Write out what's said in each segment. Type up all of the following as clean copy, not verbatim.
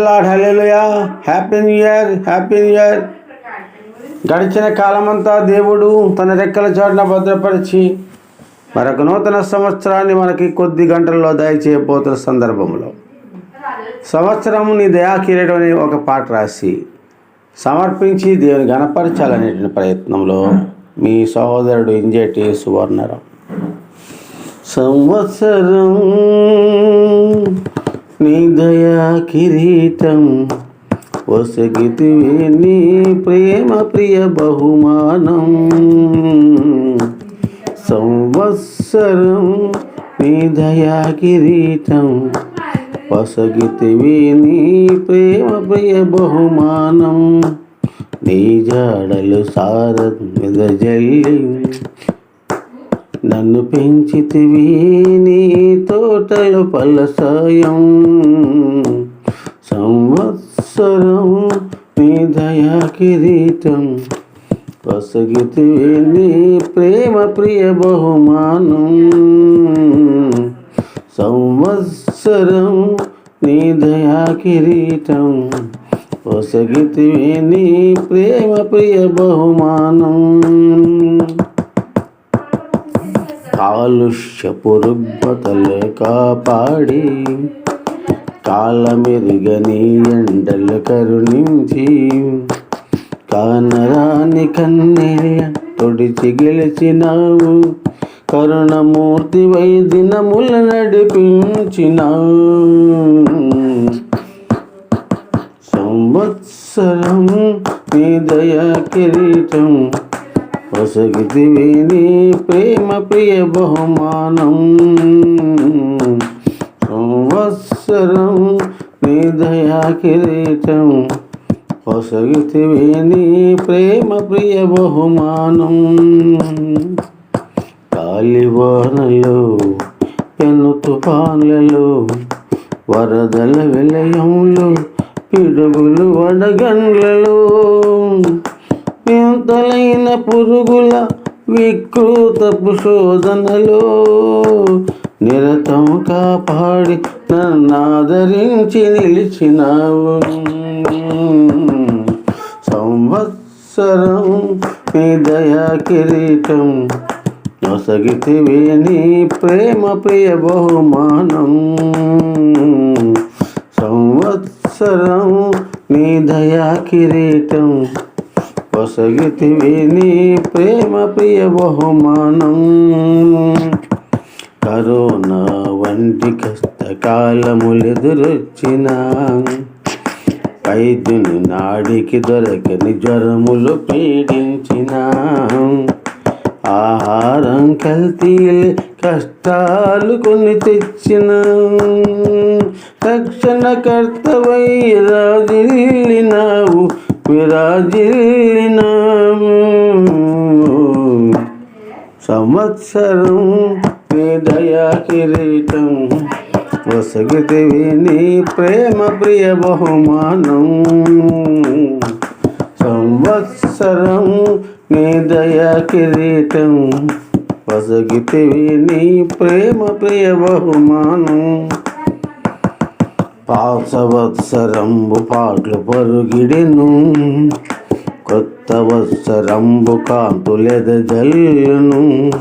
Lord, hallelujah. Happy new year, happy new year. గడిచిన కాలమంతా దేవుడు తన రెక్కల చాటున భద్రపరిచి మరొక నూతన సంవత్సరాన్ని మనకి కొద్ది గంటల్లో దయచేయబోతున్న సందర్భంలో సంవత్సరం నీ దయాకిరీటం అనే ఒక పాట రాసి సమర్పించి దేవుని గణపరచాలనే ప్రయత్నంలో మీ సహోదరుడు ఇంజేటి సువర్ణరావు. సంవత్సరం నీ దయా కిరీటం వసగితివే నీ ప్రేమ ప్రియ బహుమానం. సంవత్సరం నీ దయా కిరీటం వసగితివే నీ ప్రేమ ప్రియ బహుమానం. నీ జాడలు సారజల్లి నన్ను పెంచితివి నీ తోటలు పలసాయం. సంవత్సరం నీ దయా కిరీటం వసగితివి నీ ప్రేమ ప్రియ బహుమానం. సంవత్సరం నీ దయా కిరీటం వసగితివి నీ ప్రేమ ప్రియ బహుమానం. కాలుష్యపు రుగ్మతలు కాపాడి కాలమెరుగని ఎండలు కరుణించి కానరాని కన్నీళ్ళ తొడిచి గెలిచినావు. కరుణమూర్తి వై దినముల నడిపించినావు. సంవత్సరం నీ దయా కిరీటం వసగితివి నీ ప్రేమ ప్రియ బహుమానం. సంవత్సరం నీ దయా కిరీటం వసగితివి నీ ప్రేమ ప్రియ బహుమానం. గాలివానలో పెను తుఫాన్లలో వరదల విలయంలో పిడుగులు వడగండ్లలో వింతలైన పురుగుల వికృతపు శోధనలో నిరతం కాపాడి నన్నాదరించి నిలిచినావు. సంవత్సరం నీ దయా కిరీటం వసగితివి నీ ప్రేమ ప్రియ బహుమానం. సంవత్సరం నీ దయా కిరీటం వసగితివి నీ ప్రేమ ప్రియ బహుమానం. కరోనా వంటి కష్టకాలములెదురొచ్చిన వైద్యుని నాడికి దొరకని జ్వరములు పీడించిన ఆహారం కల్తీలే కష్టాలు కొన్ని తెచ్చిన రక్షణకర్తవై రాజిల్లినావు విరాజిల్లినావు. సంవత్సరం నీ దయా కిరీటం వసగితివి నీ ప్రేమ ప్రియ బహుమానం. సంవత్సరం నీ దయా కిరీటం వసగితివి నీ ప్రేమ ప్రియ బహుమానం. పాసవత్సరంబు పాటలు పరుగిడెను కొత్త వత్సరంబు కాంతులెద జల్లును.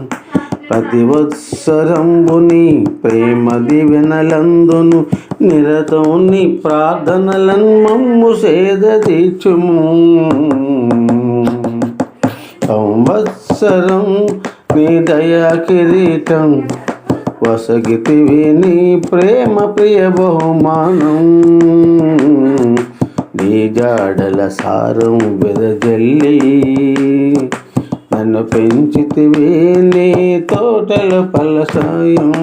ప్రతి వత్సరంబు నీ ప్రేమ దివెనలందును నిరతం నీ ప్రార్థనలను మమ్ము సేద తీర్చుము. సంవత్సరం నీ దయా కిరీటం వసగితివి నీ ప్రేమ ప్రియ బహుమానం. నీ జాడల సారం వెదజల్లి నన్ను పెంచితివి నీ తోటల ఫలసాయం.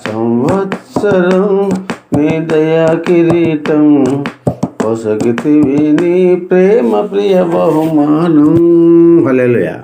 సంవత్సరం నీ దయా కిరీటం వసగితివి నీ ప్రేమ ప్రియ బహుమానం. హల్లెలూయా.